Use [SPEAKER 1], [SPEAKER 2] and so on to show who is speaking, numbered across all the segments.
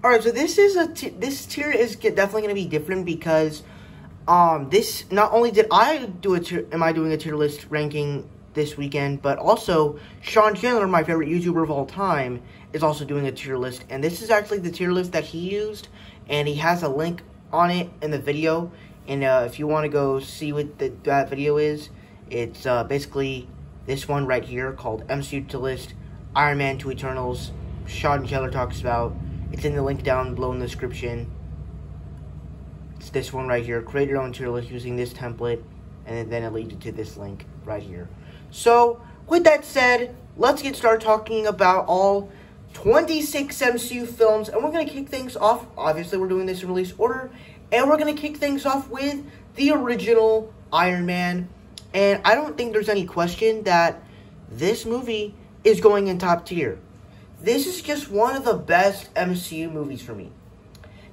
[SPEAKER 1] Alright, so this tier is definitely going to be different because this, not only did I do am I doing a tier list ranking this weekend, but also Sean Chandler, my favorite YouTuber of all time, is also doing a tier list, and this is actually the tier list that he used, and he has a link on it in the video, and if you want to go see what that video is, it's basically this one right here called MCU Tier List, Iron Man 2 Eternals, Sean Chandler talks about. It's in the link down below in the description. It's this one right here. Create your own tier list using this template, and then it leads you to this link right here. So, with that said, let's get started talking about all 26 MCU films, and we're going to kick things off. Obviously, we're doing this in release order, and we're going to kick things off with the original Iron Man. And I don't think there's any question that this movie is going in top tier. This is just one of the best MCU movies for me.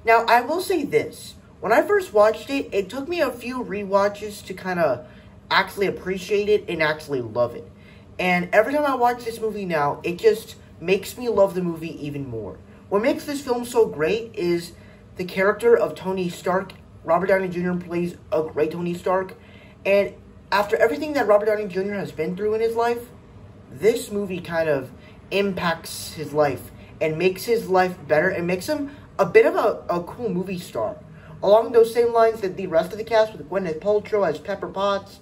[SPEAKER 1] Now, I will say this. When I first watched it, it took me a few rewatches to kind of actually appreciate it and actually love it. And every time I watch this movie now, it just makes me love the movie even more. What makes this film so great is the character of Tony Stark. Robert Downey Jr. plays a great Tony Stark. And after everything that Robert Downey Jr. has been through in his life, this movie kind of impacts his life and makes his life better and makes him a bit of a cool movie star. Along those same lines that the rest of the cast, with Gwyneth Paltrow as Pepper Potts,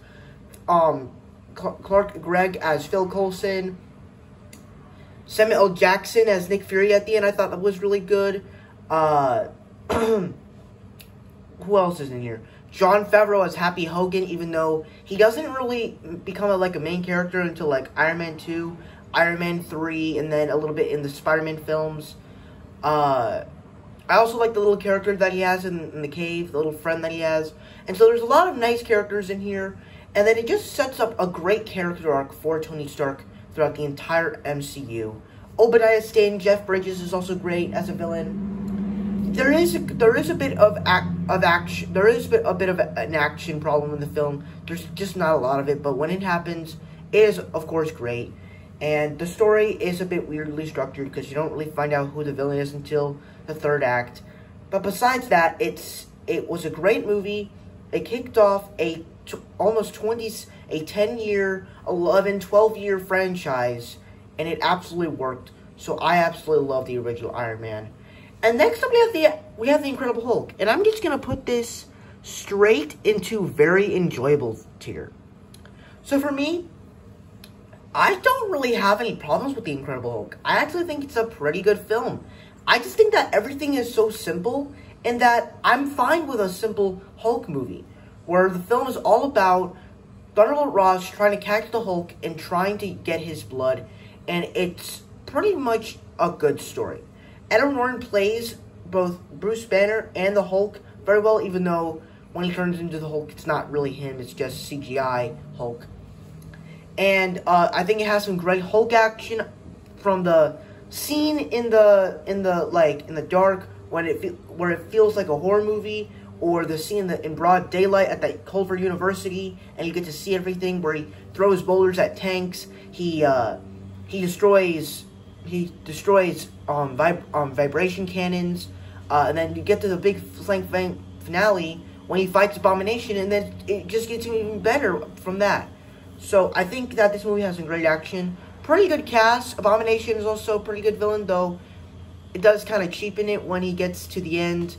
[SPEAKER 1] Clark Gregg as Phil Coulson, Samuel L. Jackson as Nick Fury at the end, I thought that was really good. Who else is in here? Jon Favreau as Happy Hogan, even though he doesn't really become a main character until like Iron Man 2, Iron Man 3, and then a little bit in the Spider-Man films. I also like the little character that he has in the cave, the little friend that he has. And so there's a lot of nice characters in here. And then it just sets up a great character arc for Tony Stark throughout the entire MCU. Obadiah Stane, Jeff Bridges is also great as a villain. There is a bit of action. There is a bit of an action problem in the film. There's just not a lot of it, but when it happens, it is of course great. And the story is a bit weirdly structured because you don't really find out who the villain is until the third act. But besides that, it was a great movie. It kicked off a 10-year, 11, 12-year franchise, and it absolutely worked. So I absolutely love the original Iron Man. And next up we have the Incredible Hulk, and I'm just gonna put this straight into very enjoyable tier. So for me, I don't really have any problems with the Incredible Hulk. I actually think it's a pretty good film. I just think that everything is so simple, and that I'm fine with a simple Hulk movie, where the film is all about Thunderbolt Ross trying to catch the Hulk and trying to get his blood, and it's pretty much a good story. Edward Norton plays both Bruce Banner and the Hulk very well, even though when he turns into the Hulk, it's not really him, it's just CGI Hulk. And I think it has some great Hulk action, from the scene in the dark where it feels like a horror movie, or the scene in broad daylight at that Culver University, and you get to see everything where he throws boulders at tanks. He destroys vibration cannons, and then you get to the big finale when he fights Abomination, and then it just gets even better from that. So I think that this movie has some great action, pretty good cast. Abomination is also a pretty good villain, though it does kind of cheapen it when he gets to the end.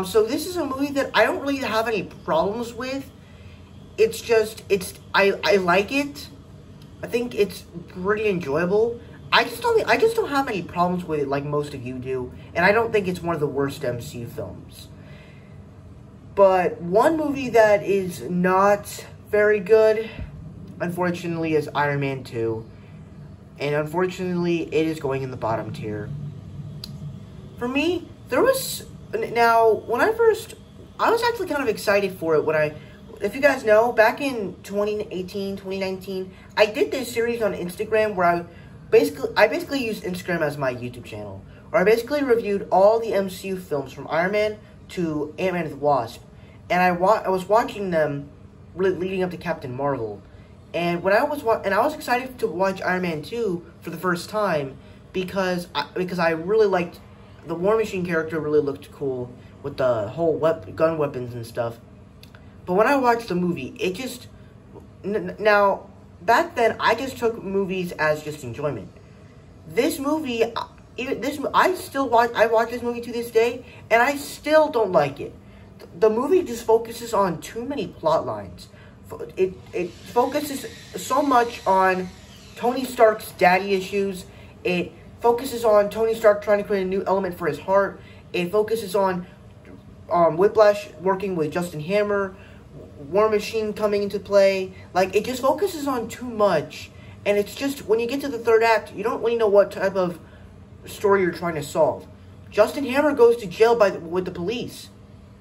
[SPEAKER 1] So this is a movie that I don't really have any problems with. It's just, I like it. I think it's pretty enjoyable. I just don't have any problems with it like most of you do, and I don't think it's one of the worst MCU films. But one movie that is not very good, unfortunately, is Iron Man 2. And unfortunately, it is going in the bottom tier. For me, now, when I was actually kind of excited for it if you guys know, back in 2018, 2019, I did this series on Instagram where I basically used Instagram as my YouTube channel, where I basically reviewed all the MCU films from Iron Man to Ant-Man and the Wasp. And I was watching them leading up to Captain Marvel. And I was excited to watch Iron Man 2 for the first time because I really liked the War Machine character really looked cool with the whole gun weapons and stuff. But when I watched the movie, it just... Now, back then, I just took movies as just enjoyment. This movie, I watch this movie to this day, and I still don't like it. The movie just focuses on too many plot lines. It focuses so much on Tony Stark's daddy issues. It focuses on Tony Stark trying to create a new element for his heart. It focuses on Whiplash working with Justin Hammer, War Machine coming into play. Like, it just focuses on too much. And it's just, when you get to the third act, you don't really know what type of story you're trying to solve. Justin Hammer goes to jail with the police.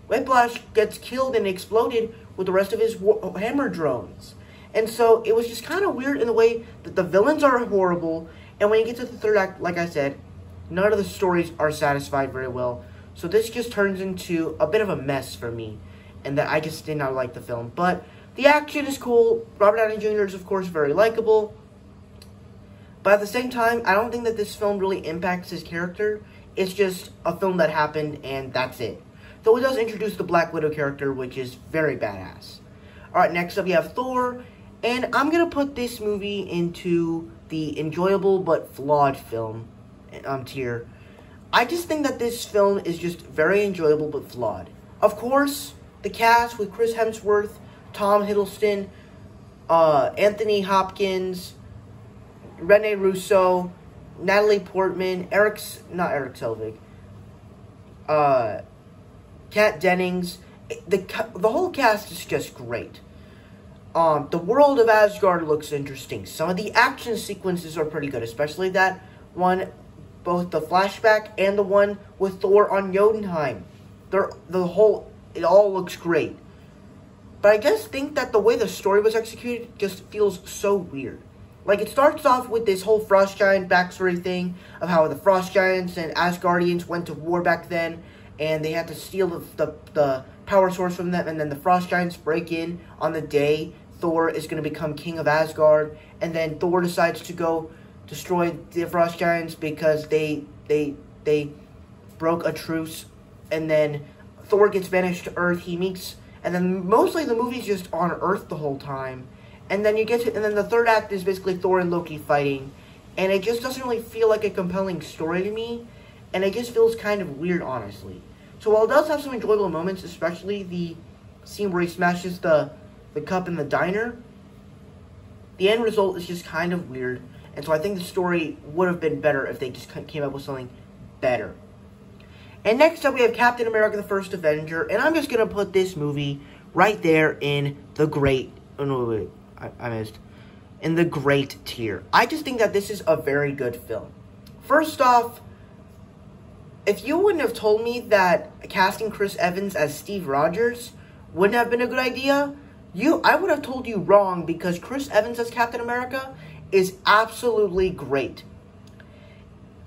[SPEAKER 1] Whiplash gets killed and exploded with the rest of his hammer drones. And so, it was just kind of weird in the way that the villains are horrible. And when you get to the third act, like I said, none of the stories are satisfied very well. So this just turns into a bit of a mess for me. And that I just did not like the film. But the action is cool. Robert Downey Jr. is, of course, very likable. But at the same time, I don't think that this film really impacts his character. It's just a film that happened, and that's it. Though it does introduce the Black Widow character, which is very badass. Alright, next up we have Thor. And I'm going to put this movie into the enjoyable but flawed film tier. I just think that this film is just very enjoyable but flawed. Of course, the cast with Chris Hemsworth, Tom Hiddleston, Anthony Hopkins, Rene Russo, Natalie Portman, not Eric Selvig, Kat Dennings. The whole cast is just great. The world of Asgard looks interesting. Some of the action sequences are pretty good, especially that one, both the flashback and the one with Thor on Jotunheim. It all looks great. But I just think that the way the story was executed just feels so weird. Like, it starts off with this whole Frost Giant backstory thing of how the Frost Giants and Asgardians went to war back then, and they had to steal the power source from them, and then the Frost Giants break in on the day Thor is going to become king of Asgard, and then Thor decides to go destroy the Frost Giants because they broke a truce, and then Thor gets banished to Earth. He meets, and then mostly the movie's just on Earth the whole time. And then the third act is basically Thor and Loki fighting, and it just doesn't really feel like a compelling story to me, and it just feels kind of weird, honestly. So while it does have some enjoyable moments, especially the scene where he smashes the cup in the diner, the end result is just kind of weird, and so I think the story would have been better if they just came up with something better. And next up we have Captain America the First Avenger, and I'm just going to put this movie right there in the great... Oh, no, wait. I missed. In the great tier. I just think that this is a very good film. First off, if you wouldn't have told me that casting Chris Evans as Steve Rogers wouldn't have been a good idea, I would have told you wrong, because Chris Evans as Captain America is absolutely great.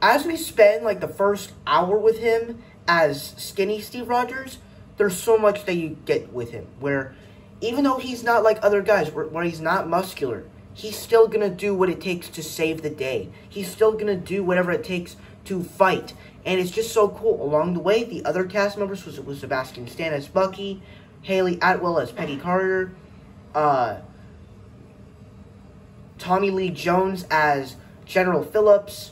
[SPEAKER 1] As we spend like the first hour with him as skinny Steve Rogers, there's so much that you get with him, where even though he's not like other guys, where he's not muscular, he's still going to do what it takes to save the day. He's still going to do whatever it takes to fight. And it's just so cool. Along the way, the other cast members was Sebastian Stan as Bucky, Haley Atwell as Peggy Carter, Tommy Lee Jones as General Phillips,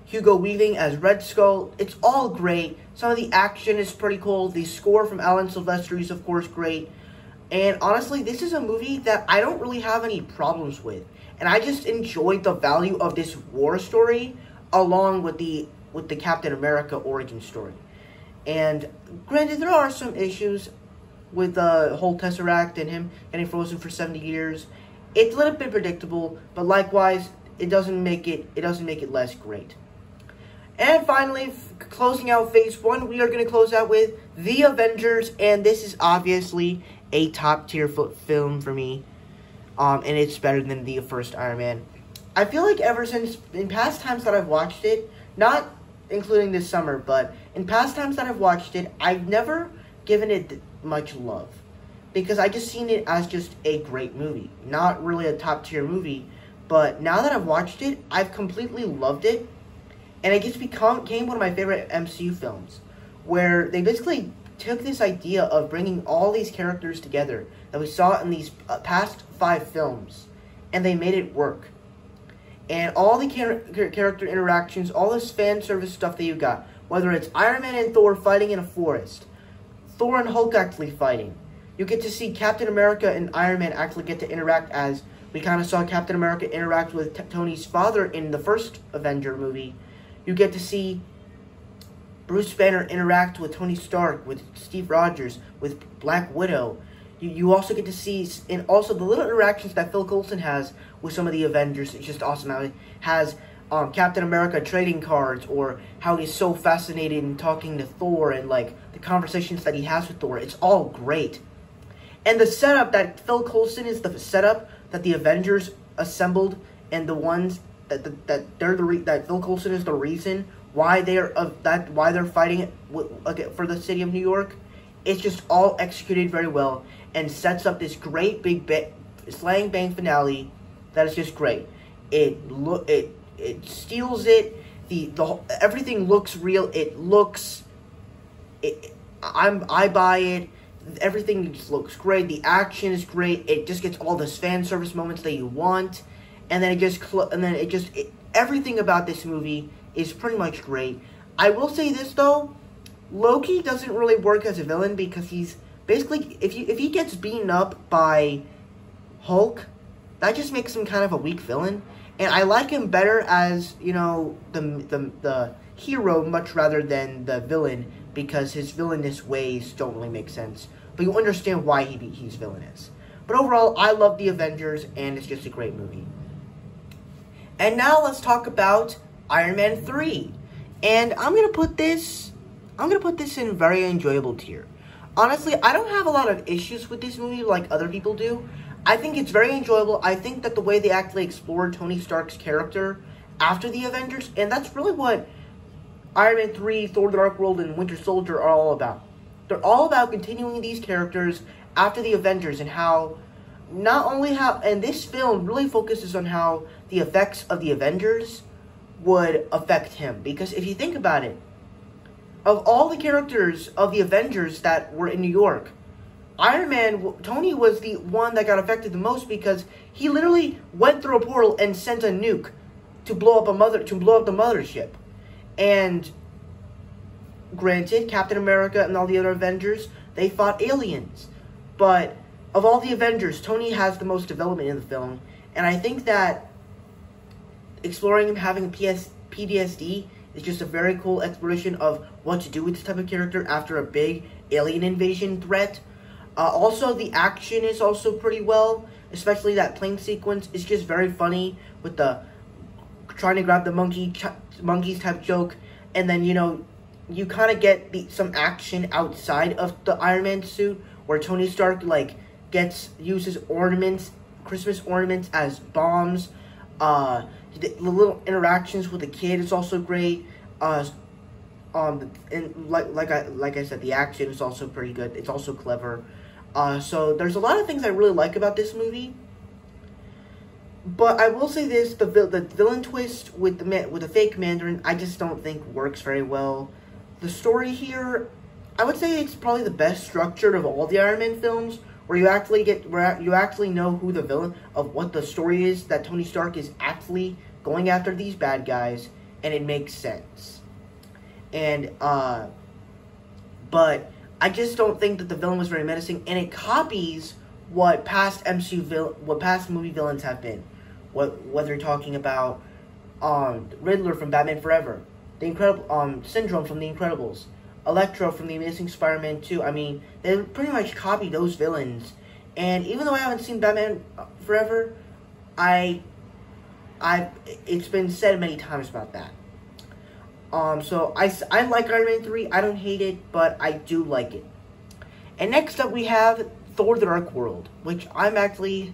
[SPEAKER 1] Hugo Weaving as Red Skull. It's all great. Some of the action is pretty cool. The score from Alan Silvestri is, of course, great. And honestly, this is a movie that I don't really have any problems with. And I just enjoyed the value of this war story along with the Captain America origin story. And granted, there are some issues with the whole Tesseract and him getting frozen for 70 years. It's a little bit predictable, but likewise, it doesn't make it less great. And finally, closing out Phase 1, we are going to close out with The Avengers, and this is obviously a top-tier film for me, and it's better than the first Iron Man. I feel like ever since, in past times that I've watched it, not including this summer, but in past times that I've watched it, I've never given it much love, because I just seen it as just a great movie, not really a top-tier movie, but now that I've watched it, I've completely loved it. And it just became one of my favorite MCU films, where they basically took this idea of bringing all these characters together that we saw in these past 5 films, and they made it work. And all the character interactions, all this fan service stuff that you got, whether it's Iron Man and Thor fighting in a forest, Thor and Hulk actually fighting, you get to see Captain America and Iron Man actually get to interact, as we kind of saw Captain America interact with Tony's father in the first Avenger movie. You get to see Bruce Banner interact with Tony Stark, with Steve Rogers, with Black Widow. You also get to see, and also the little interactions that Phil Coulson has with some of the Avengers. It's just awesome how he has Captain America trading cards, or how he's so fascinated in talking to Thor, and like the conversations that he has with Thor. It's all great. And the setup that Phil Coulson is the setup that the Avengers assembled, and the ones that Phil Coulson is the reason why they're fighting for the city of New York. It's just all executed very well and sets up this great big slang bang finale that is just great. It steals it. Everything looks real. I buy it. Everything just looks great. The action is great. It just gets all those fan service moments that you want, and then everything about this movie is pretty much great. I will say this though, Loki doesn't really work as a villain, because he's basically, if he gets beaten up by Hulk, that just makes him kind of a weak villain. And I like him better as, you know, the hero much rather than the villain, because his villainous ways don't really make sense. But you understand why he's villainous. But overall, I love the Avengers, and it's just a great movie. And now let's talk about Iron Man 3. And I'm gonna put this in very enjoyable tier. Honestly, I don't have a lot of issues with this movie like other people do. I think it's very enjoyable. I think that the way they actually explored Tony Stark's character after the Avengers, and that's really what Iron Man 3, Thor: The Dark World, and Winter Soldier are all about. They're all about continuing these characters after the Avengers, and and this film really focuses on how the effects of the Avengers would affect him. Because if you think about it, of all the characters of the Avengers that were in New York, Tony was the one that got affected the most, because he literally went through a portal and sent a nuke to blow up the mothership. And granted, Captain America and all the other Avengers, they fought aliens. But of all the Avengers, Tony has the most development in the film. And I think that exploring him having a PTSD is just a very cool exploration of what to do with this type of character after a big alien invasion threat. Also, the action is also pretty well, especially that plane sequence is just very funny with the trying to grab the monkeys type joke, and then, you know, you kind of get some action outside of the Iron Man suit, where Tony Stark uses ornaments, Christmas ornaments, as bombs. The little interactions with the kid is also great. And like I said, the action is also pretty good. It's also clever. So there's a lot of things I really like about this movie. But I will say this: the villain twist with the fake Mandarin, I just don't think works very well. The story here, I would say it's probably the best structured of all the Iron Man films, where you actually know who the villain of what the story is, that Tony Stark is actually going after these bad guys, and it makes sense. And but I just don't think that the villain was very menacing, and it copies what past movie villains have been. Whether you're talking about Riddler from Batman Forever, the Syndrome from The Incredibles, Electro from The Amazing Spider-Man 2. I mean, they pretty much copy those villains. And even though I haven't seen Batman Forever, it's been said many times about that. So I like Iron Man 3. I don't hate it, but I do like it. And next up we have Thor: The Dark World, which I'm actually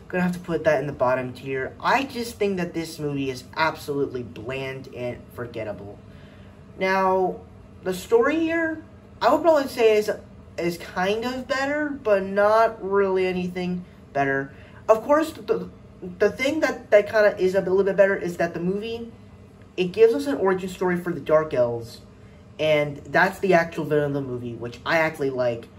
[SPEAKER 1] gonna have to put that in the bottom tier. I just think that this movie is absolutely bland and forgettable. Now, the story here, I would probably say is kind of better, but not really anything better. Of course, the thing that kind of is a little bit better is that the movie it gives us an origin story for the Dark Elves, and that's the actual villain of the movie, which I actually like.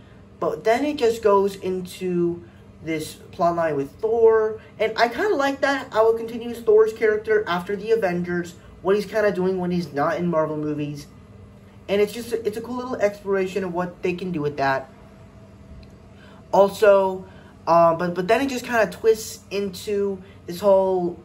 [SPEAKER 1] But then it just goes into this plotline with Thor, and I kind of like that. I will continue Thor's character after the Avengers, what he's kind of doing when he's not in Marvel movies. And it's just, it's a cool little exploration of what they can do with that. Also, but then it just kind of twists into this whole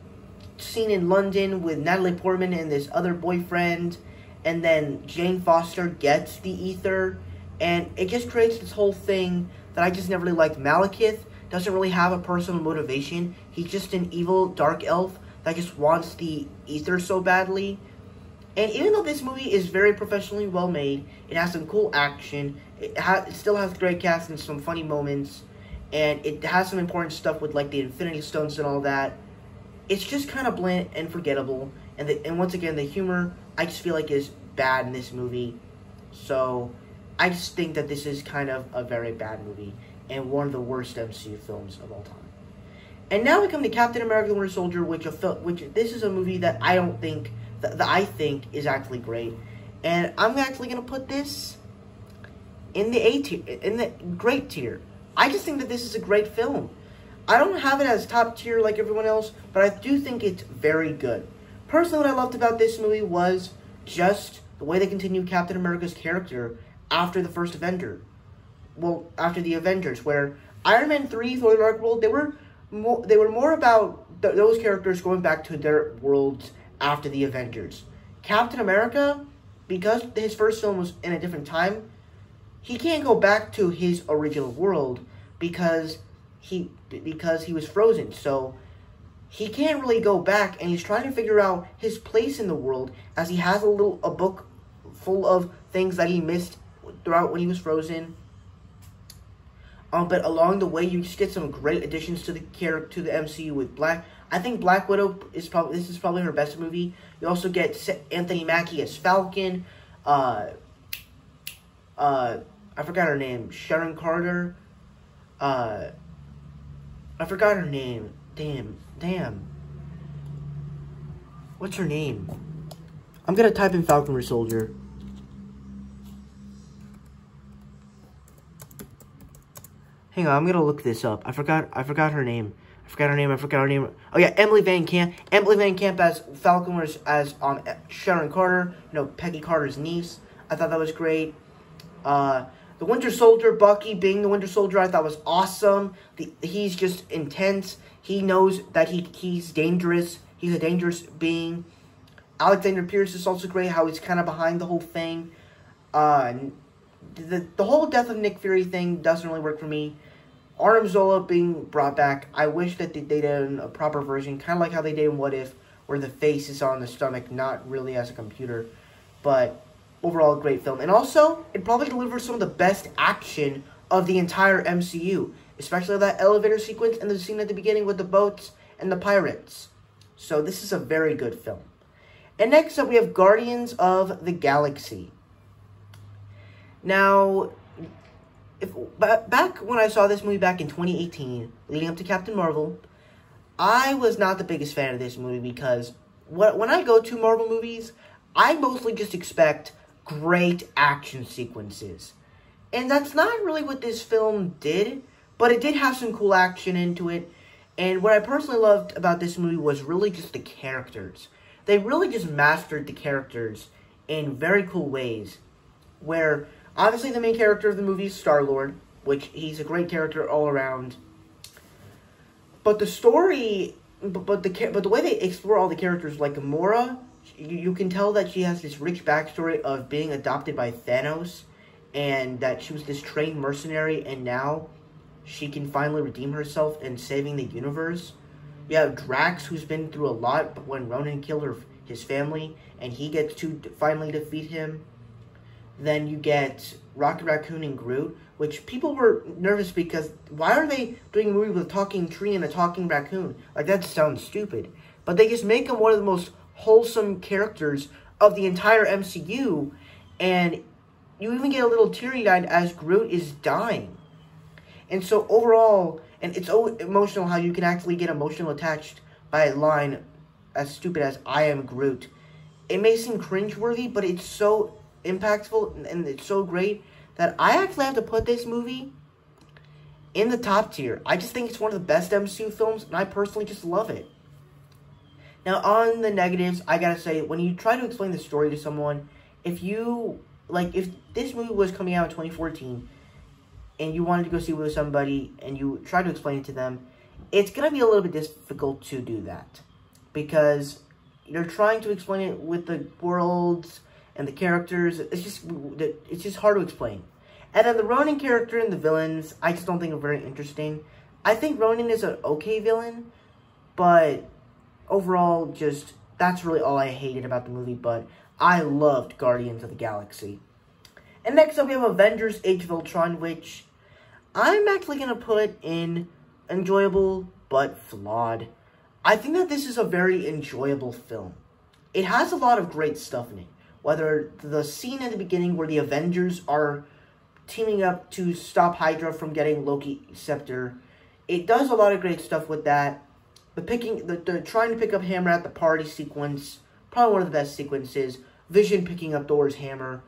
[SPEAKER 1] scene in London with Natalie Portman and this other boyfriend, and then Jane Foster gets the ether, and it just creates this whole thing that I just never really liked. Malekith doesn't really have a personal motivation. He's just an evil dark elf that just wants the ether so badly. And even though this movie is very professionally well made, it has some cool action, it still has great cast and some funny moments, and it has some important stuff with like the Infinity Stones and all that. It's just kind of bland and forgettable, and once again, the humor I just feel like is bad in this movie. So I just think that this is kind of a very bad movie and one of the worst MCU films of all time. And now we come to Captain America: The Winter Soldier, which this is a movie that I don't think that I think is actually great, and I'm actually gonna put this in the A tier, in the great tier. I just think that this is a great film. I don't have it as top tier like everyone else, but I do think it's very good. Personally, what I loved about this movie was just the way they continued Captain America's character after the first Avenger. Well, after the Avengers, where Iron Man 3, Thor Ragnarok, they were more about those characters going back to their worlds after the Avengers. Captain America, because his first film was in a different time, he can't go back to his original world because he was frozen. So he can't really go back, and he's trying to figure out his place in the world as he has a book full of things that he missed throughout when he was frozen. But along the way, you just get some great additions to the MCU with I think Black Widow is probably her best movie. You also get Anthony Mackie as Falcon. I forgot her name. Sharon Carter. I forgot her name. Damn. What's her name? I'm gonna type in Falcon or Soldier. Hang on, I'm gonna look this up. I forgot her name. Oh yeah, Emily Van Camp. Emily Van Camp as Falcon, as Sharon Carter. Peggy Carter's niece. I thought that was great. The Winter Soldier, Bucky being the Winter Soldier, I thought was awesome. He's just intense. He knows that he's dangerous. He's a dangerous being. Alexander Pierce is also great. How he's kind of behind the whole thing. The whole death of Nick Fury thing doesn't really work for me. Arnim Zola being brought back, I wish that they did a proper version, kind of like how they did in What If, where the face is on the stomach, not really as a computer. But overall, a great film. And also, it probably delivers some of the best action of the entire MCU, especially that elevator sequence and the scene at the beginning with the boats and the pirates. So this is a very good film. And next up, we have Guardians of the Galaxy. Now, back when I saw this movie back in 2018, leading up to Captain Marvel, I was not the biggest fan of this movie because when I go to Marvel movies, I mostly just expect great action sequences. And that's not really what this film did, but it did have some cool action into it. And what I personally loved about this movie was really just the characters. They really just mastered the characters in very cool ways, where obviously the main character of the movie is Star-Lord, which he's a great character all around. But the story, but the way they explore all the characters, like Gamora, you can tell that she has this rich backstory of being adopted by Thanos, and that she was this trained mercenary, and now she can finally redeem herself in saving the universe. You have Drax, who's been through a lot when Ronan killed his family, and he gets to finally defeat him. Then you get Rocket Raccoon and Groot, which people were nervous because why are they doing a movie with a talking tree and a talking raccoon? Like, that sounds stupid. But they just make him one of the most wholesome characters of the entire MCU, and you even get a little teary-eyed as Groot is dying. And so overall, and it's so emotional how you can actually get emotional attached by a line as stupid as "I am Groot." it may seem cringeworthy, but it's so impactful and it's so great that I actually have to put this movie in the top tier. I just think it's one of the best MCU films, and I personally just love it. Now, on the negatives, I gotta say, when you try to explain the story to someone, if this movie was coming out in 2014, and you wanted to go see it with somebody, and you try to explain it to them, it's gonna be a little bit difficult to do that. Because you're trying to explain it with the worlds and the characters. It's just hard to explain. And then the Ronin character and the villains, I just don't think are very interesting. I think Ronin is an okay villain, but overall, that's really all I hated about the movie, but I loved Guardians of the Galaxy. And next up, we have Avengers Age of Ultron, which I'm actually going to put in enjoyable, but flawed. I think that this is a very enjoyable film. It has a lot of great stuff in it. Whether the scene at the beginning where the Avengers are teaming up to stop Hydra from getting Loki's scepter, it does a lot of great stuff with that. The trying to pick up Hammer at the party sequence, probably one of the best sequences. Vision picking up Thor's hammer.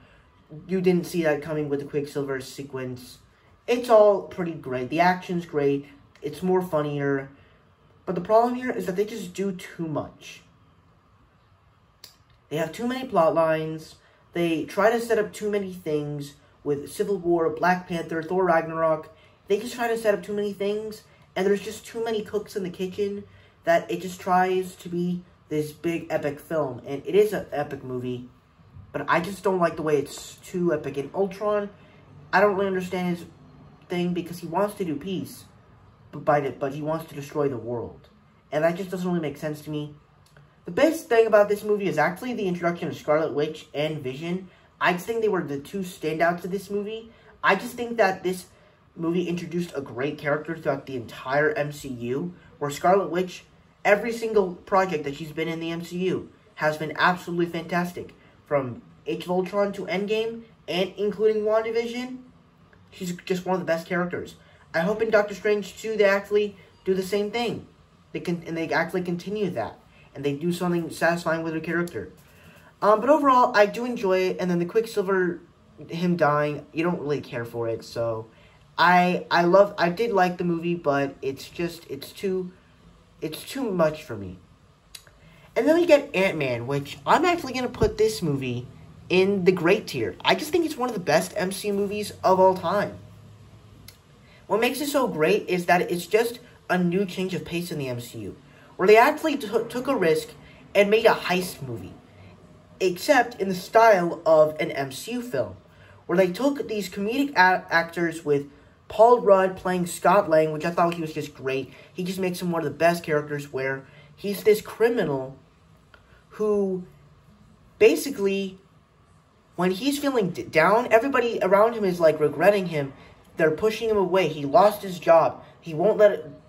[SPEAKER 1] You didn't see that coming with the Quicksilver sequence. It's all pretty great. The action's great. It's more funnier. But the problem here is that they just do too much. They have too many plot lines. They try to set up too many things with Civil War, Black Panther, Thor Ragnarok. They just try to set up too many things. And there's just too many cooks in the kitchen that it just tries to be this big epic film. And it is an epic movie. But I just don't like the way it's too epic. In Ultron, I don't really understand his thing because he wants to do peace. But he wants to destroy the world. And that just doesn't really make sense to me. The best thing about this movie is actually the introduction of Scarlet Witch and Vision. I just think they were the two standouts of this movie. I just think that this movie introduced a great character throughout the entire MCU. Where Scarlet Witch, every single project that she's been in the MCU, has been absolutely fantastic. From Age of Ultron to Endgame, and including WandaVision, she's just one of the best characters. I hope in Doctor Strange 2 they actually do the same thing. They actually continue that. And they do something satisfying with her character. But overall, I do enjoy it. And then the Quicksilver, him dying, you don't really care for it. So, I did like the movie, but it's too much for me. And then we get Ant-Man, which I'm actually going to put this movie in the great tier. I just think it's one of the best MCU movies of all time. What makes it so great is that it's just a new change of pace in the MCU. Where they actually took a risk and made a heist movie. Except in the style of an MCU film. Where they took these comedic actors with Paul Rudd playing Scott Lang, which I thought he was just great. He just makes him one of the best characters where he's this criminal who basically, when he's feeling down, everybody around him is like regretting him. They're pushing him away. He lost his job. He won't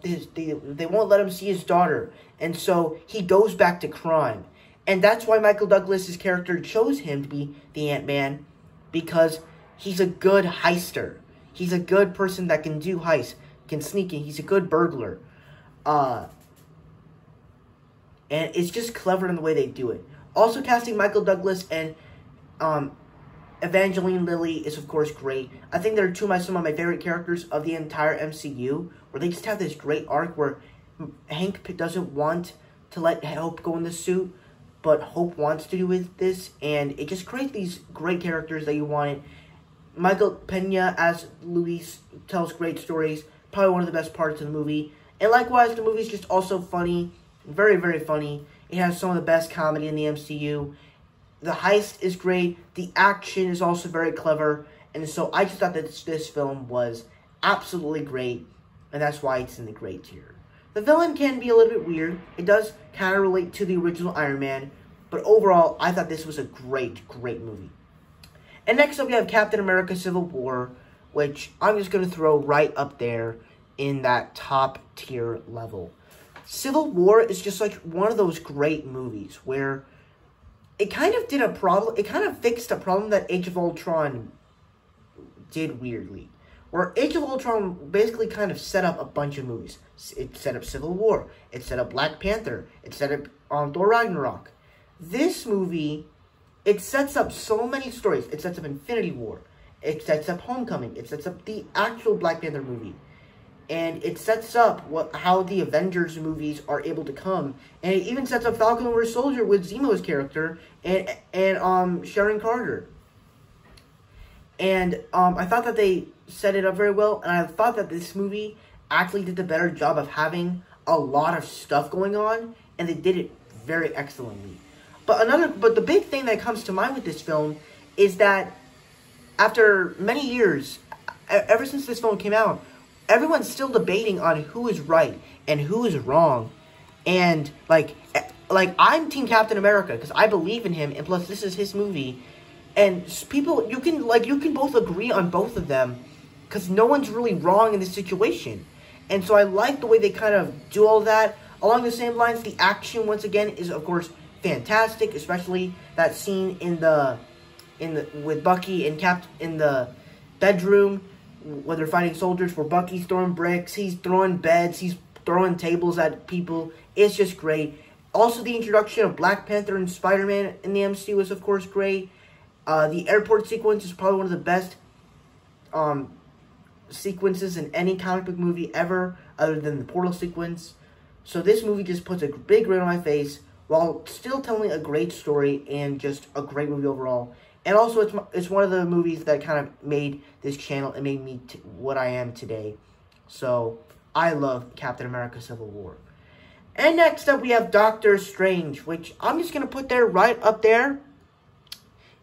[SPEAKER 1] they won't let him see his daughter. And so he goes back to crime. And that's why Michael Douglas's character chose him to be the Ant-Man, because he's a good heister. He's a good person that can do heists, can sneak in. He's a good burglar. And it's just clever in the way they do it. Also casting Michael Douglas and Evangeline Lilly is, of course, great. I think they're some of my favorite characters of the entire MCU, where they just have this great arc where Hank doesn't want to let Hope go in the suit, but Hope wants to do with this, and it just creates these great characters that you wanted. Michael Pena as Luis tells great stories, probably one of the best parts of the movie. And likewise, the movie's just also funny, very, very funny. It has some of the best comedy in the MCU. The heist is great. The action is also very clever. And so I just thought that this film was absolutely great. And that's why it's in the great tier. The villain can be a little bit weird. It does kind of relate to the original Iron Man. But overall, I thought this was a great, great movie. And next up, we have Captain America Civil War, which I'm just going to throw right up there in that top tier level. Civil War is just like one of those great movies where it kind of fixed a problem that Age of Ultron did weirdly. Where Age of Ultron basically kind of set up a bunch of movies. It set up Civil War. It set up Black Panther. It set up Thor Ragnarok. This movie, it sets up so many stories. It sets up Infinity War. It sets up Homecoming. It sets up the actual Black Panther movie. And it sets up how the Avengers movies are able to come. And it even sets up Falcon and Winter Soldier with Zemo's character and Sharon Carter. And I thought that they set it up very well. And I thought that this movie actually did a better job of having a lot of stuff going on. And they did it very excellently. But the big thing that comes to mind with this film is that after many years, ever since this film came out, everyone's still debating on who is right and who is wrong. And, like I'm Team Captain America because I believe in him, and plus this is his movie. And people, you can both agree on both of them because no one's really wrong in this situation. And so I like the way they kind of do all that. Along the same lines, the action, once again, is, of course, fantastic, especially that scene with Bucky and Cap in the bedroom when they're fighting soldiers, where Bucky's throwing bricks, he's throwing beds, he's throwing tables at people. It's just great. Also, the introduction of Black Panther and Spider-Man in the MCU is, of course, great. The airport sequence is probably one of the best sequences in any comic book movie ever, other than the portal sequence. So this movie just puts a big grin on my face while still telling a great story and just a great movie overall. And also, it's one of the movies that kind of made this channel and made me what I am today. So, I love Captain America Civil War. And next up, we have Doctor Strange, which I'm just going to put there right up there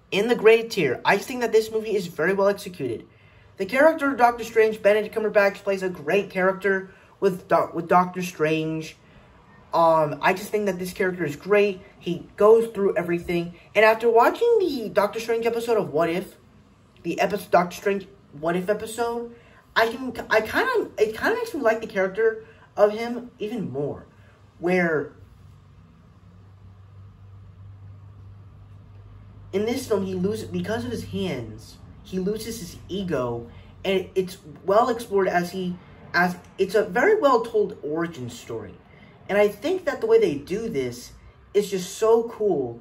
[SPEAKER 1] in the great tier. I think that this movie is very well executed. The character of Doctor Strange, Benedict Cumberbatch, plays a great character with Doctor Strange. I just think that this character is great. He goes through everything. And after watching the Doctor Strange episode of What If, Doctor Strange What If episode, it kind of makes me like the character of him even more. Where in this film because of his hands, he loses his ego, and it's well explored as it's a very well told origin story. And I think that the way they do this is just so cool.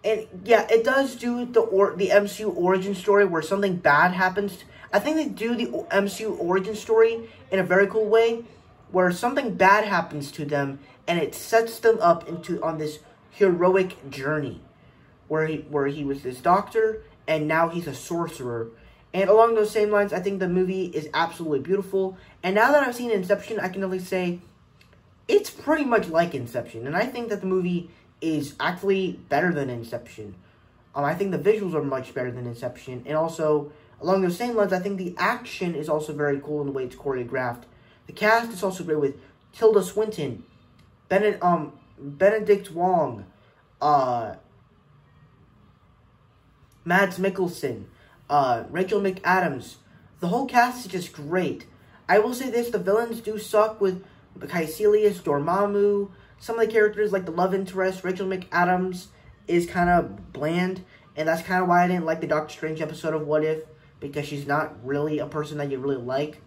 [SPEAKER 1] And yeah, it does do the MCU origin story where something bad happens. I think they do the MCU origin story in a very cool way, where something bad happens to them and it sets them up on this heroic journey, where he was this doctor and now he's a sorcerer. And along those same lines, I think the movie is absolutely beautiful. And now that I've seen Inception, I can only say it's pretty much like Inception. And I think that the movie is actually better than Inception. I think the visuals are much better than Inception. And also, along those same lines, I think the action is also very cool in the way it's choreographed. The cast is also great with Tilda Swinton, Benedict Wong, Mads Mikkelsen, Rachel McAdams. The whole cast is just great. I will say this, the villains do suck with Caecilius, Dormammu. Some of the characters, like the love interest, Rachel McAdams, is kind of bland. And that's kind of why I didn't like the Doctor Strange episode of What If, because she's not really a person that you really like.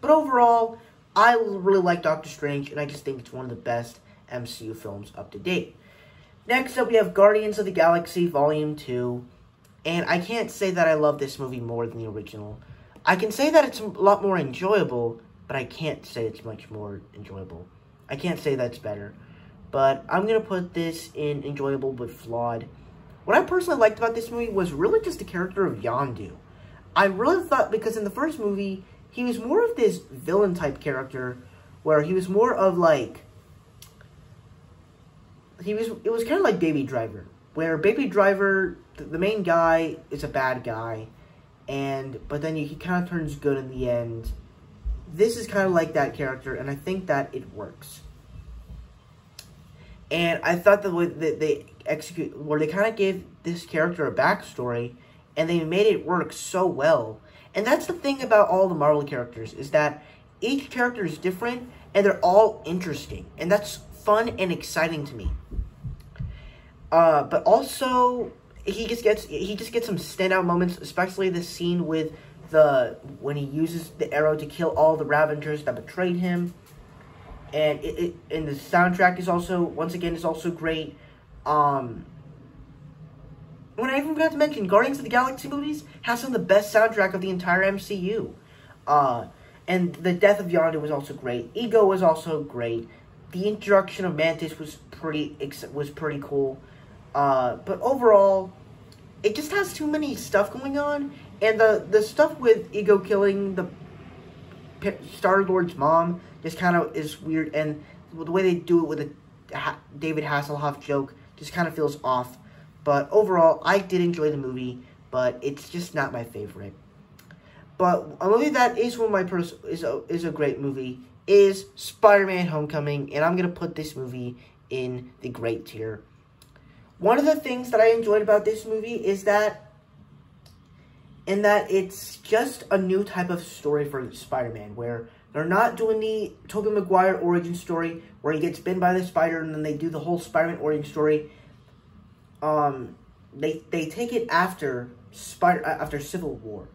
[SPEAKER 1] But overall, I really like Doctor Strange, and I just think it's one of the best MCU films up to date. Next up, we have Guardians of the Galaxy Volume 2. And I can't say that I love this movie more than the original. I can say that it's a lot more enjoyable, but I can't say it's much more enjoyable. I can't say that's better. But I'm going to put this in enjoyable but flawed. What I personally liked about this movie was really just the character of Yondu. I really thought, because in the first movie, he was more of this villain type character, where he was more of like, it was kind of like Baby Driver, where Baby Driver, the main guy, is a bad guy, but then he kind of turns good in the end. This is kind of like that character, and I think that it works. And I thought the way that they execute, where they kind of gave this character a backstory, and they made it work so well. And that's the thing about all the Marvel characters, is that each character is different, and they're all interesting. And that's fun and exciting to me. But also, he just gets some standout moments, especially the scene with when he uses the arrow to kill all the Ravengers that betrayed him. And the soundtrack is also, once again, is also great. When I even forgot to mention, Guardians of the Galaxy movies have some of the best soundtrack of the entire MCU. And the death of Yondu was also great. Ego was also great. The introduction of Mantis was pretty cool. But overall, it just has too many stuff going on. And the stuff with Ego killing the Star-Lord's mom just kind of is weird. And the way they do it with a David Hasselhoff joke just kind of feels off. But overall, I did enjoy the movie, but it's just not my favorite. But a movie that is one of my is a great movie is Spider-Man: Homecoming, and I'm gonna put this movie in the great tier. One of the things that I enjoyed about this movie is that it's just a new type of story for Spider-Man, where they're not doing the Tobey Maguire origin story where he gets bitten by the spider and then they do the whole Spider-Man origin story. They take it after Civil War.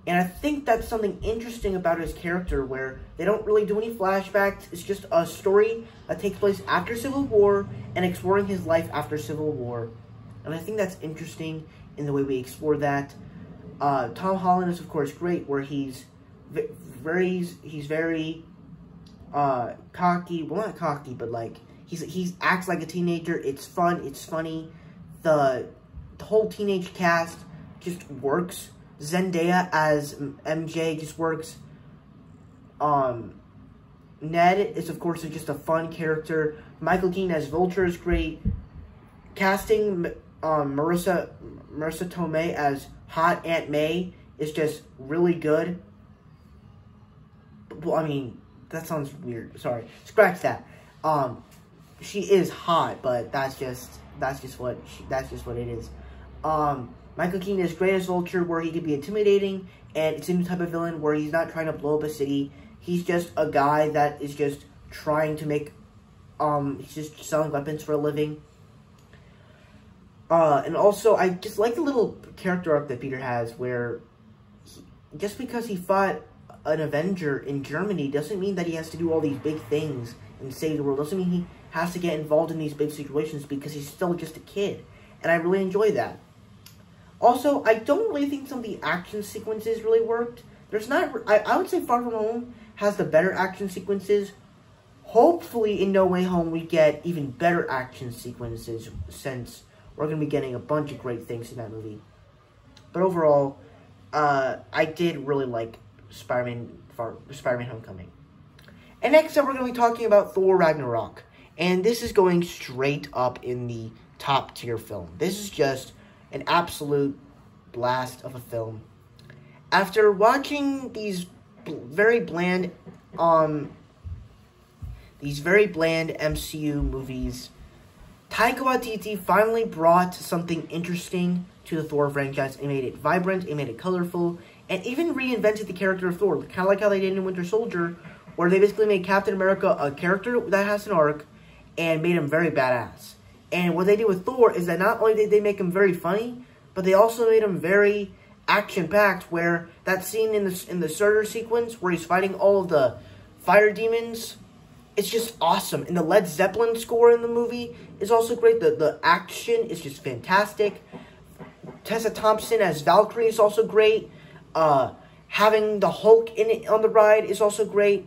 [SPEAKER 1] And I think that's something interesting about his character, where they don't really do any flashbacks. It's just a story that takes place after Civil War and exploring his life after Civil War. And I think that's interesting in the way we explore that. Tom Holland is, of course, great, where he's very cocky. Well, not cocky, but like he acts like a teenager. It's fun. It's funny. The whole teenage cast just works. Zendaya as MJ just works. Ned is, of course, just a fun character. Michael Keaton as Vulture is great. Casting Marissa Tomei as Hot Aunt May is just really good. Well, I mean, that sounds weird. Sorry, scratch that. She is hot, but that's just what it is. Michael Keaton is great as Vulture, where he can be intimidating, and it's a new type of villain where he's not trying to blow up a city. He's just a guy that is just trying to make, he's just selling weapons for a living. And also, I just like the little character arc that Peter has, where just because he fought an Avenger in Germany doesn't mean that he has to do all these big things and save the world. Doesn't mean he has to get involved in these big situations, because he's still just a kid. And I really enjoy that. Also, I don't really think some of the action sequences really worked. There's not... I would say Far From Home has the better action sequences. Hopefully, in No Way Home, we get even better action sequences, since we're going to be getting a bunch of great things in that movie. But overall, I did really like Spider-Man Homecoming. And next up, we're going to be talking about Thor Ragnarok. And this is going straight up in the top tier film. This is just an absolute blast of a film. After watching these very bland MCU movies, Taika Waititi finally brought something interesting to the Thor franchise. It made it vibrant, it made it colorful, and even reinvented the character of Thor. Kind of like how they did in Winter Soldier, where they basically made Captain America a character that has an arc, and made him very badass. And what they did with Thor is that not only did they make him very funny, but they also made him very action-packed, where that scene in the Surtur sequence where he's fighting all of the fire demons, it's just awesome. And the Led Zeppelin score in the movie is also great. The action is just fantastic. Tessa Thompson as Valkyrie is also great. Having the Hulk in it on the ride is also great.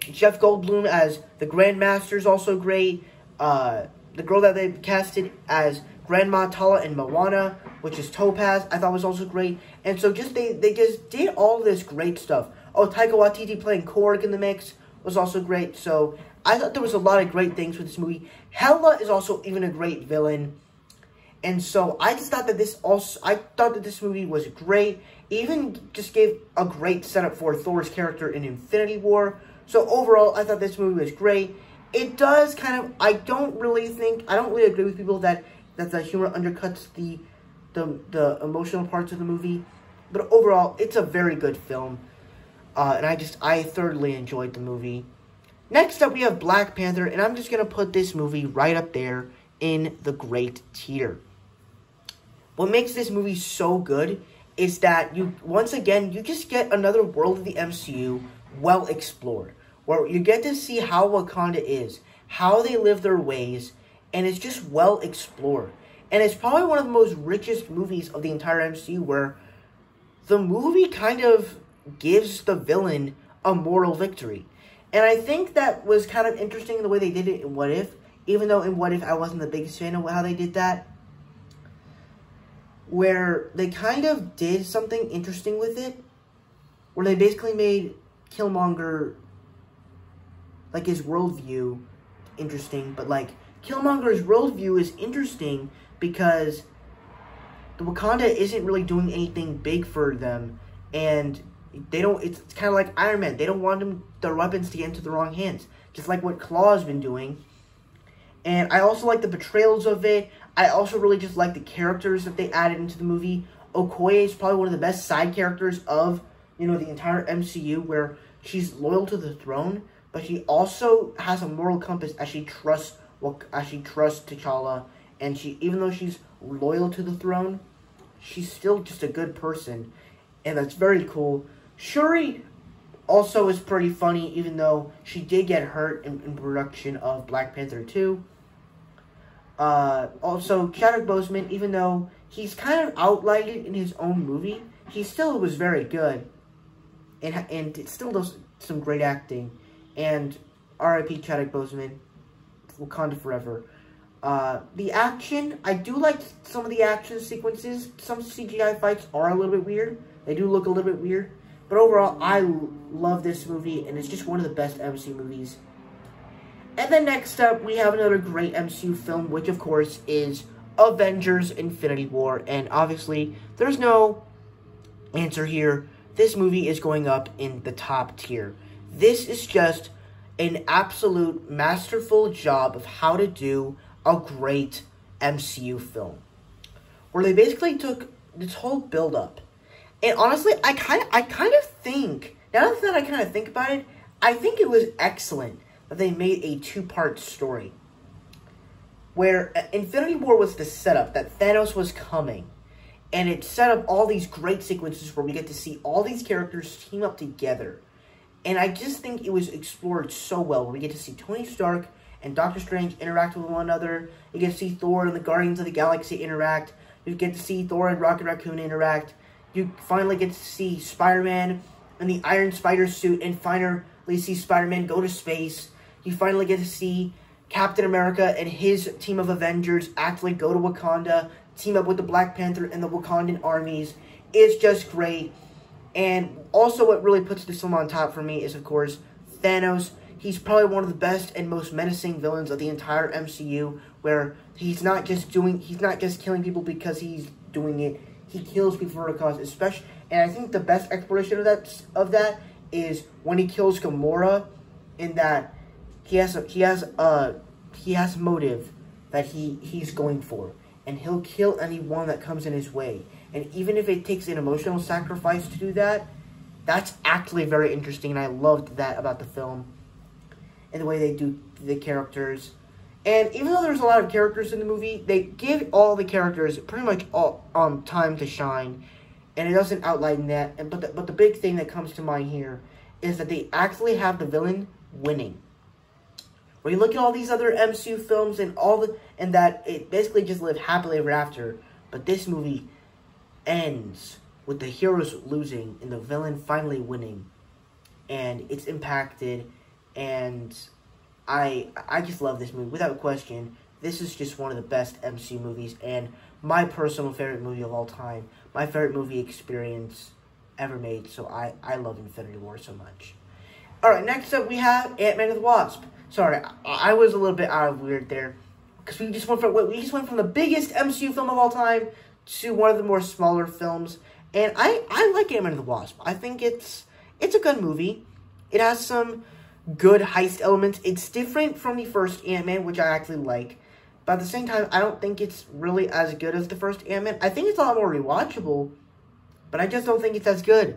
[SPEAKER 1] Jeff Goldblum as the Grandmaster is also great. The girl that they casted as Grandma Tala in Moana, which is Topaz, I thought was also great. And so just they just did all this great stuff. Oh, Taika Waititi playing Korg in the mix was also great. So I thought there was a lot of great things with this movie. Hela is also even a great villain. And so I just thought that this movie was great. Even just gave a great setup for Thor's character in Infinity War. So overall, I thought this movie was great. It does kind of, I don't really agree with people that the humor undercuts the emotional parts of the movie. But overall, it's a very good film. And I thoroughly enjoyed the movie. Next up, we have Black Panther, and I'm just going to put this movie right up there in the great tier. What makes this movie so good is that you just get another world of the MCU well explored, where you get to see how Wakanda is, how they live their ways, and it's just well explored. And it's probably one of the most richest movies of the entire MCU, where the movie kind of gives the villain a moral victory. And I think that was kind of interesting the way they did it in What If, even though in What If I wasn't the biggest fan of how they did that, where they kind of did something interesting with it, where they basically made Killmonger, like, his worldview interesting, but, like, Killmonger's worldview is interesting because the Wakanda isn't really doing anything big for them, and they don't, it's kind of like Iron Man. They don't want their weapons to get into the wrong hands, just like what Claw's been doing. And I also like the portrayals of it. I also really just like the characters that they added into the movie. Okoye is probably one of the best side characters of, you know, the entire MCU, where she's loyal to the throne, but she also has a moral compass as she trusts T'Challa, and even though she's loyal to the throne, she's still just a good person, and that's very cool. Shuri also is pretty funny, even though she did get hurt in production of Black Panther 2. Also, Chadwick Boseman, even though he's kind of outlighted in his own movie, he still was very good, and it still does some great acting. And R.I.P. Chadwick Boseman, Wakanda forever. The action, I do like some of the action sequences. Some CGI fights are a little bit weird. They do look a little bit weird. But overall, I love this movie, and it's just one of the best MCU movies. And then next up, we have another great MCU film, which of course is Avengers Infinity War. And obviously, there's no answer here. This movie is going up in the top tier. This is just an absolute masterful job of how to do a great MCU film, where they basically took this whole build-up. And honestly, I kind of think, now that I kind of think about it, I think it was excellent that they made a two-part story, where Infinity War was the setup that Thanos was coming, and it set up all these great sequences where we get to see all these characters team up together. And I just think it was explored so well, where we get to see Tony Stark and Doctor Strange interact with one another. You get to see Thor and the Guardians of the Galaxy interact. You get to see Thor and Rocket Raccoon interact. You finally get to see Spider-Man in the Iron Spider suit, and finally see Spider-Man go to space. You finally get to see Captain America and his team of Avengers actually go to Wakanda, team up with the Black Panther and the Wakandan armies. It's just great. And also what really puts this film on top for me is, of course, Thanos. He's probably one of the best and most menacing villains of the entire MCU, where he's not just killing people because he's doing it. He kills people for a cause, especially, and I think the best explanation of that is when he kills Gamora, in that he has motive that he's going for, and he'll kill anyone that comes in his way. And even if it takes an emotional sacrifice to do that, that's actually very interesting, and I loved that about the film, and the way they do the characters. And even though there's a lot of characters in the movie, they give all the characters pretty much all time to shine, and it doesn't outline that. But the big thing that comes to mind here is that they actually have the villain winning. When you look at all these other MCU films and that it basically just lived happily ever after, but this movie ends with the heroes losing and the villain finally winning, and it's impacted. And I just love this movie without question. This is just one of the best MCU movies, and my personal favorite movie of all time, my favorite movie experience ever made. So I love Infinity War so much. All right, next up we have Ant-Man and the Wasp. Sorry, I was a little bit out of weird there, because we just went from the biggest MCU film of all time to one of the more smaller films. And I like Ant-Man and the Wasp. I think it's a good movie. It has some good heist elements. It's different from the first Ant-Man, which I actually like. But at the same time, I don't think it's really as good as the first Ant-Man. I think it's a lot more rewatchable, but I just don't think it's as good.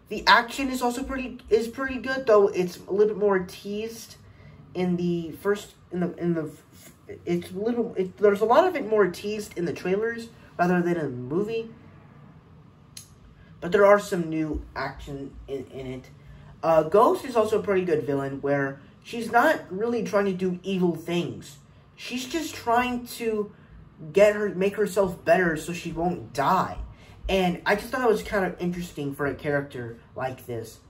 [SPEAKER 1] The action is also pretty good, though it's a little bit more teased in the first there's a lot of it more teased in the trailers rather than in the movie. But there are some new action in it. Ghost is also a pretty good villain, where she's not really trying to do evil things. She's just trying to make herself better so she won't die. And I just thought that was kind of interesting for a character like this.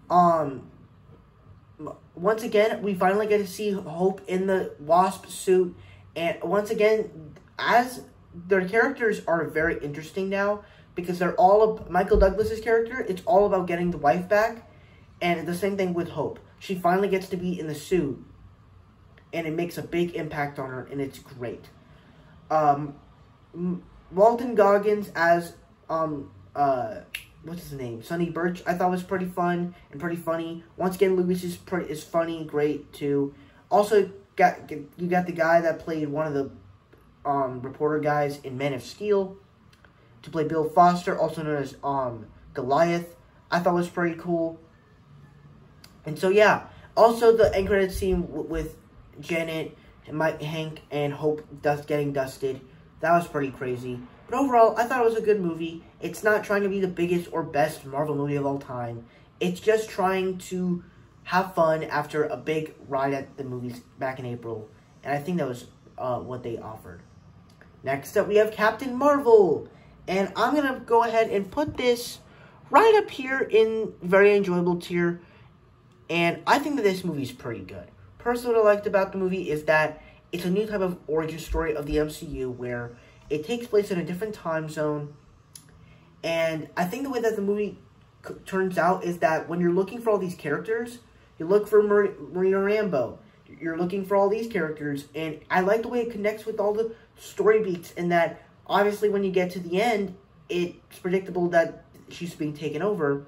[SPEAKER 1] Once again, we finally get to see Hope in the Wasp suit. And once again, as their characters are very interesting now, because they're all Michael Douglas's character. It's all about getting the wife back, and the same thing with Hope. She finally gets to be in the suit, and it makes a big impact on her, and it's great. Walton Goggins as what's his name? Sonny Birch. I thought was pretty fun and pretty funny. Once again, Lewis is funny and great too. Also, you got the guy that played one of the reporter guys in Man of Steel to play Bill Foster, also known as Goliath. I thought was pretty cool. And so yeah, also the end credits scene with Janet and Hank and Hope getting dusted. That was pretty crazy. But overall, I thought it was a good movie. It's not trying to be the biggest or best Marvel movie of all time. It's just trying to have fun after a big ride at the movies back in April. And I think that was what they offered. Next up, we have Captain Marvel. And I'm going to go ahead and put this right up here in very enjoyable tier. And I think that this movie is pretty good. Personally, what I liked about the movie is that it's a new type of origin story of the MCU where it takes place in a different time zone. And I think the way that the movie turns out is that when you're looking for all these characters, you look for Marina Rambeau. You're looking for all these characters. And I like the way it connects with all the story beats, and that obviously when you get to the end, it's predictable that she's being taken over.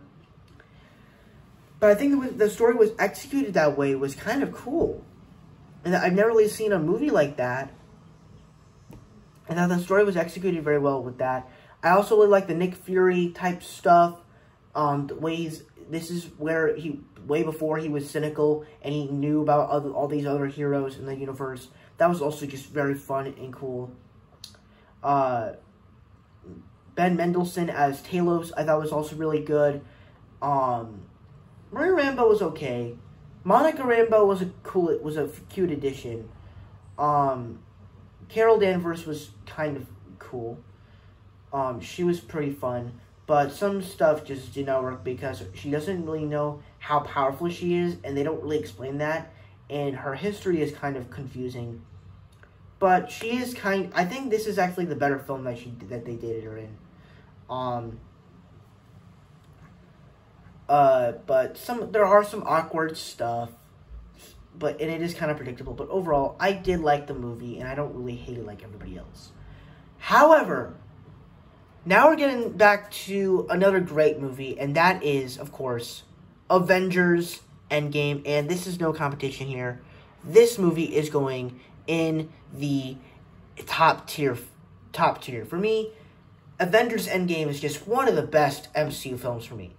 [SPEAKER 1] But I think the story was executed that way was kind of cool. And I've never really seen a movie like that. And that the story was executed very well with that. I also really like the Nick Fury type stuff. The ways this is where way before he was cynical and he knew about all these other heroes in the universe. That was also just very fun and cool. Ben Mendelsohn as Talos, I thought was also really good. Maria Rambeau was okay. Monica Rambeau was a cute addition. Carol Danvers was kind of cool. She was pretty fun, but some stuff just did not work because she doesn't really know how powerful she is, and they don't really explain that, and her history is kind of confusing. But she is I think this is actually the better film that they did her in. But there are some awkward stuff, and it is kind of predictable. But overall, I did like the movie, and I don't really hate it like everybody else. However, now we're getting back to another great movie, and that is, of course, Avengers Endgame. And this is no competition here. This movie is going in the top tier. For me, Avengers Endgame is just one of the best MCU films for me.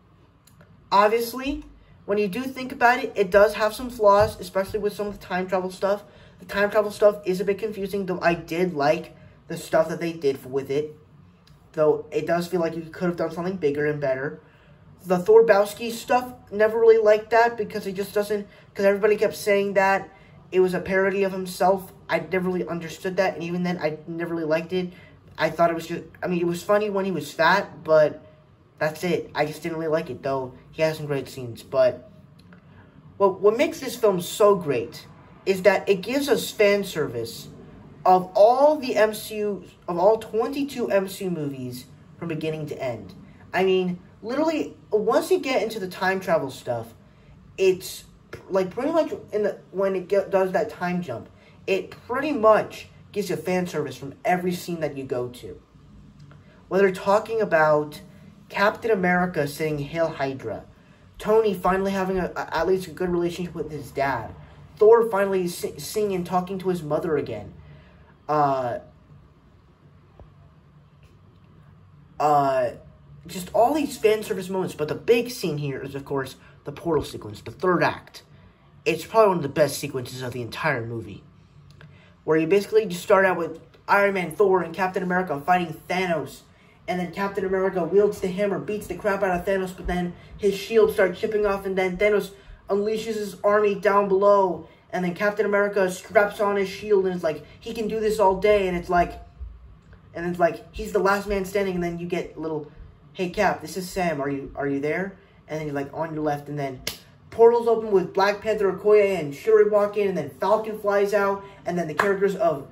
[SPEAKER 1] Obviously, when you do think about it, it does have some flaws, especially with some of the time travel stuff. The time travel stuff is a bit confusing, though I did like the stuff that they did with it. Though it does feel like you could have done something bigger and better. The Thor Bowski stuff, never really liked that because it just doesn't... Because everybody kept saying that it was a parody of himself. I never really understood that, and even then, I never really liked it. I thought it was just... I mean, it was funny when he was fat, but... That's it. I just didn't really like it, though. He has some great scenes. But what makes this film so great is that it gives us fan service of all the MCU, of all 22 MCU movies from beginning to end. I mean, literally, once you get into the time travel stuff, it's like pretty much when it does that time jump, it pretty much gives you fan service from every scene that you go to. Whether talking about Captain America saying "Hail Hydra," Tony finally having at least a good relationship with his dad, Thor finally singing and talking to his mother again, just all these fan service moments. But the big scene here is, of course, the portal sequence, the third act. It's probably one of the best sequences of the entire movie, where you basically just start out with Iron Man, Thor, and Captain America fighting Thanos. And then Captain America wields the hammer, beats the crap out of Thanos, but then his shield starts chipping off, and then Thanos unleashes his army down below. and then Captain America straps on his shield, and it's like, he can do this all day, and it's like, he's the last man standing, and then you get a little, hey Cap, this is Sam, are you there? And then you're like, on your left, and then portals open with Black Panther, Okoye, and Shuri walk in, and then Falcon flies out, and then the characters of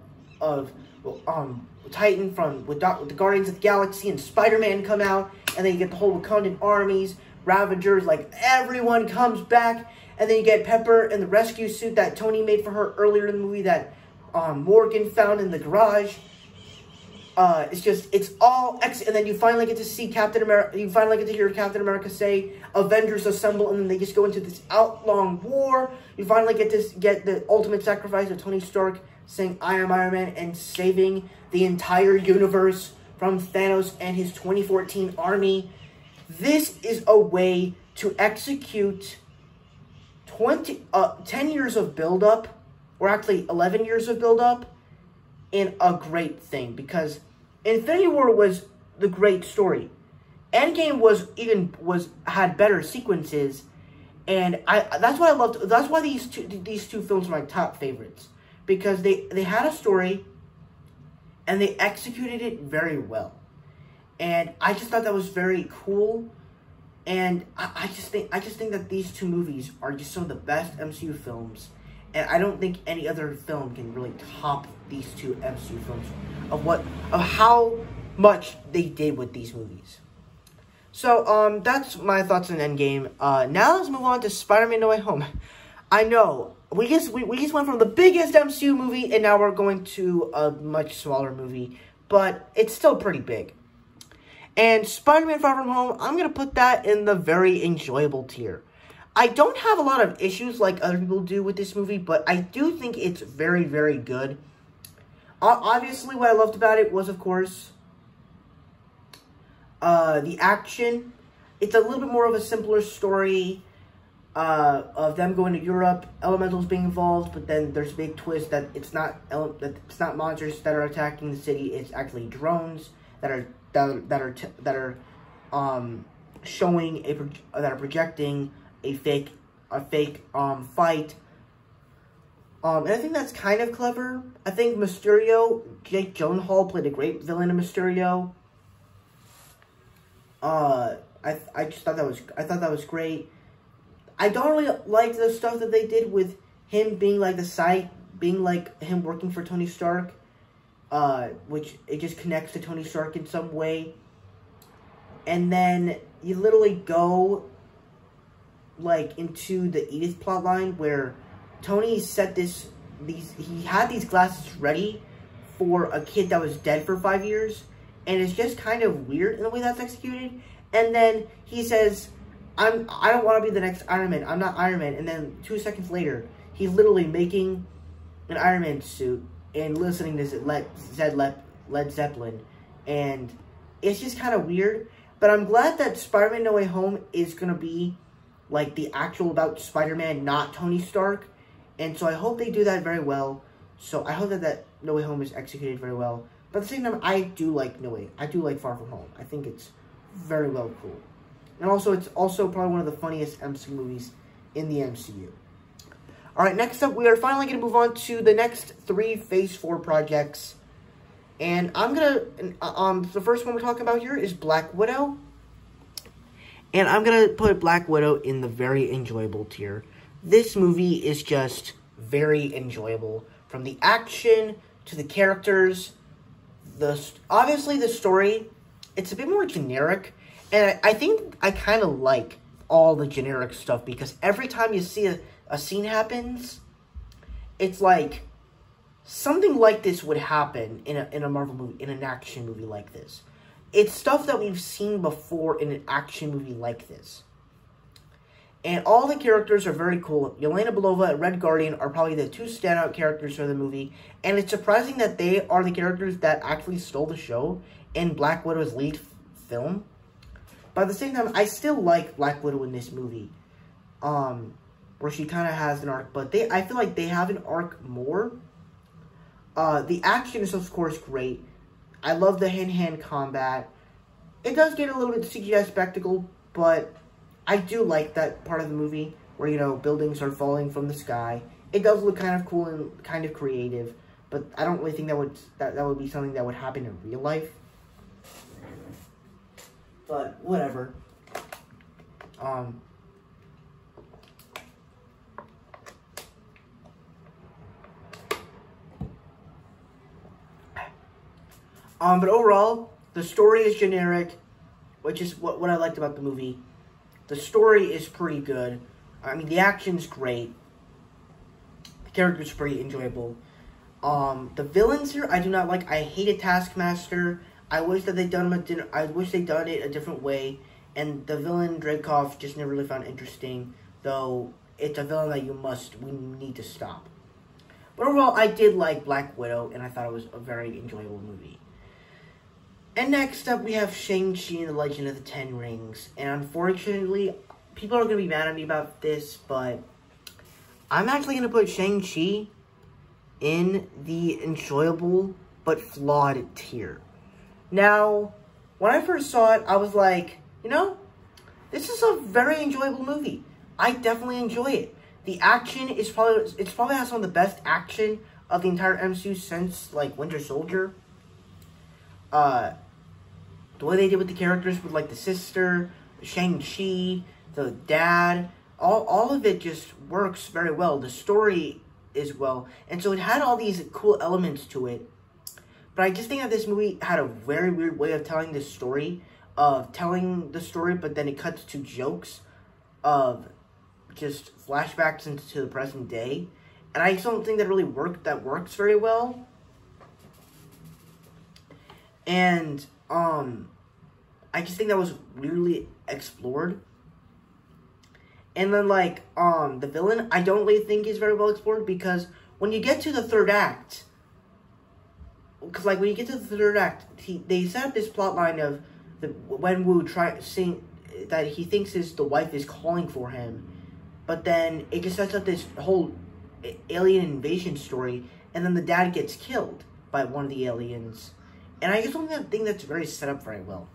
[SPEAKER 1] Titan with the Guardians of the Galaxy and Spider-Man come out, and then you get the whole Wakandan armies, Ravagers, like, everyone comes back, and then you get Pepper in the rescue suit that Tony made for her earlier in the movie that Morgan found in the garage. It's all and then you finally get to see Captain America, you finally get to hear Captain America say, Avengers assemble, and then they just go into this outlong war. You finally get the ultimate sacrifice of Tony Stark saying, I am Iron Man, and saving the entire universe from Thanos and his 2014 army. This is a way to execute 10 years of build-up, or actually 11 years of build-up, in a great thing, because Infinity War was the great story. Endgame had better sequences, and that's what I loved. That's why these two films are my top favorites, because they had a story, and they executed it very well, and I just thought that was very cool. And I just think that these two movies are just some of the best MCU films. And I don't think any other film can really top these two MCU films of how much they did with these movies. So, that's my thoughts on Endgame. Now let's move on to Spider-Man No Way Home. I know, we just went from the biggest MCU movie, and now we're going to a much smaller movie. But it's still pretty big. And Spider-Man Far From Home, I'm going to put that in the very enjoyable tier. I don't have a lot of issues like other people do with this movie, but I do think it's very, very good. Obviously, what I loved about it was, of course, the action. It's a little bit more of a simpler story of them going to Europe, elementals being involved, but then there's a big twist that it's not monsters that are attacking the city. It's actually drones that are projecting a fake fight. And I think that's kind of clever. I think Mysterio, Jake Gyllenhaal played a great villain in Mysterio. I thought that was great. I don't really like the stuff that they did with him being like him working for Tony Stark. Which it just connects to Tony Stark in some way. And then you literally go, like, into the Edith plotline where Tony set he had these glasses ready for a kid that was dead for 5 years. And it's just kind of weird in the way that's executed. And then he says, I don't want to be the next Iron Man. I'm not Iron Man. And then 2 seconds later, he's literally making an Iron Man suit and listening to Led Zeppelin, and it's just kind of weird. But I'm glad that Spider-Man No Way Home is going to be, like, the actual about Spider-Man, not Tony Stark. And so I hope they do that very well. So I hope that No Way Home is executed very well. But at the same time, I do like Far From Home. I think it's very well cool. And also, it's also probably one of the funniest MCU movies in the MCU. Alright, next up, we are finally going to move on to the next 3 Phase 4 projects. And I'm going to, the first one we're talking about here is Black Widow. And I'm going to put Black Widow in the very enjoyable tier. This movie is just very enjoyable. From the action to the characters, obviously the story, it's a bit more generic. And I think I kind of like all the generic stuff, because every time you see a scene happens, it's like something like this would happen in a Marvel movie, in an action movie like this. It's stuff that we've seen before in an action movie like this. And all the characters are very cool. Yelena Belova and Red Guardian are probably the 2 standout characters for the movie. And it's surprising that they are the characters that actually stole the show in Black Widow's lead film. But at the same time, I still like Black Widow in this movie. Where she kind of has an arc. But I feel like they have an arc more. The action is, of course, great. I love the hand-to-hand combat. It does get a little bit CGI spectacle, but I do like that part of the movie where, you know, buildings are falling from the sky It does look kind of cool and kind of creative, but I don't really think that would be something that would happen in real life. But whatever. But overall, the story is generic, which is what I liked about the movie. The story is pretty good. I mean, the action's great. The character's pretty enjoyable. The villains here, I do not like. I hated Taskmaster. I wish that they'd done it a different way. And the villain, Dreykov, just never really found interesting. Though, it's a villain that we need to stop. But overall, I did like Black Widow, and I thought it was a very enjoyable movie. And next up, we have Shang-Chi and the Legend of the Ten Rings. And unfortunately, people are going to be mad at me about this, but I'm actually going to put Shang-Chi in the enjoyable but flawed tier. Now, when I first saw it, I was like, you know, this is a very enjoyable movie. I definitely enjoy it. The action is probably has some of the best action of the entire MCU since, like, Winter Soldier. The way they did with the characters with, like, the sister, Shang-Chi, the dad, all of it just works very well. The story is well. And so it had all these cool elements to it. But I just think that this movie had a very weird way of telling this story. But then it cuts to jokes of just flashbacks into the present day. And I just don't think that really works very well. And, I just think that was weirdly explored. And then, like, the villain, I don't really think is very well explored, because when you get to the third act, they set up this plot line of Wenwu saying that he thinks the wife is calling for him, but then it just sets up this whole alien invasion story, and then the dad gets killed by one of the aliens. And I just don't think that's very set up very well.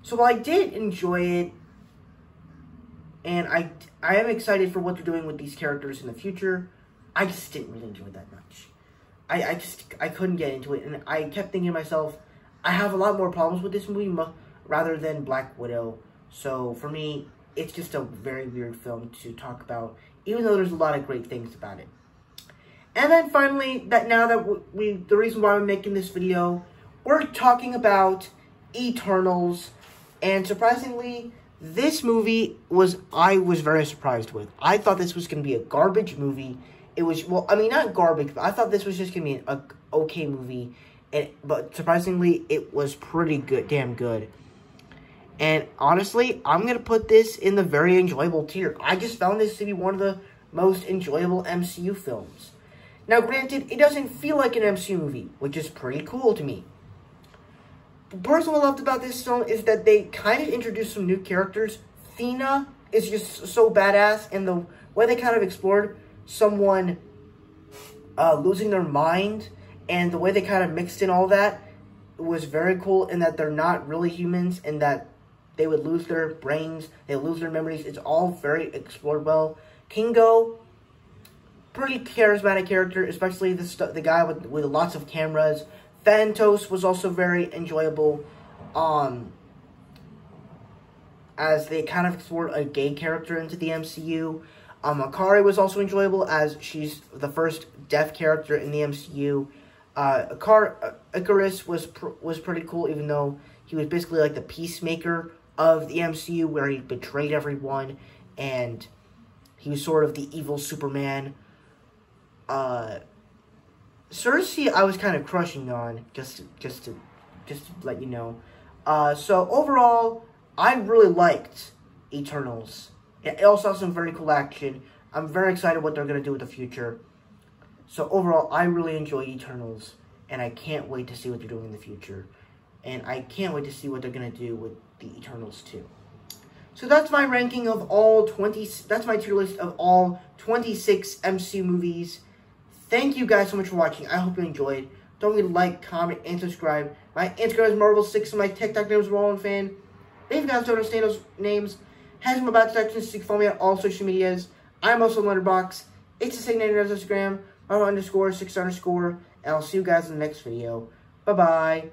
[SPEAKER 1] So while I did enjoy it, and I am excited for what they're doing with these characters in the future, I just didn't really enjoy it that much. I couldn't get into it, and I kept thinking to myself, I have a lot more problems with this movie rather than Black Widow. So for me, it's just a very weird film to talk about, even though there's a lot of great things about it. And then finally, the reason why I'm making this video, we're talking about Eternals. And surprisingly, this movie I was very surprised with. I thought this was going to be a garbage movie. It was, well, I mean, not garbage, but I thought this was just going to be an okay movie. But surprisingly, it was pretty good, damn good. And honestly, I'm going to put this in the very enjoyable tier. I just found this to be one of the most enjoyable MCU films. Now, granted, it doesn't feel like an MCU movie, which is pretty cool to me. The person I loved about this film is that they kind of introduced some new characters. Thena is just so badass, and the way they kind of explored someone losing their mind, and the way they kind of mixed in all that was very cool, in that they're not really humans, and that they would lose their brains, they would lose their memories. It's all very explored well. Kingo, pretty charismatic character, especially the guy with lots of cameras. Thanos was also very enjoyable, as they kind of explored a gay character into the MCU. Akari was also enjoyable, as she's the first deaf character in the MCU. Icarus was pretty cool, even though he was basically like the peacemaker of the MCU, where he betrayed everyone, and he was sort of the evil Superman. Cersei, I was kind of crushing on, just to let you know. So overall, I really liked Eternals. It also has some very cool action. I'm very excited what they're going to do with the future. So overall, I really enjoy Eternals, and I can't wait to see what they're doing in the future. And I can't wait to see what they're going to do with the Eternals too. So that's my ranking of that's my tier list of all 26 MCU movies. Thank you guys so much for watching. I hope you enjoyed. Don't forget to like, comment, and subscribe. My Instagram is Marvel6, and my TikTok name is RollandFan. If you guys don't understand those names, head to my back section so you can follow me on all social medias. I'm also on Letterboxd. It's the same name as Instagram, _6_, and I'll see you guys in the next video. Bye-bye.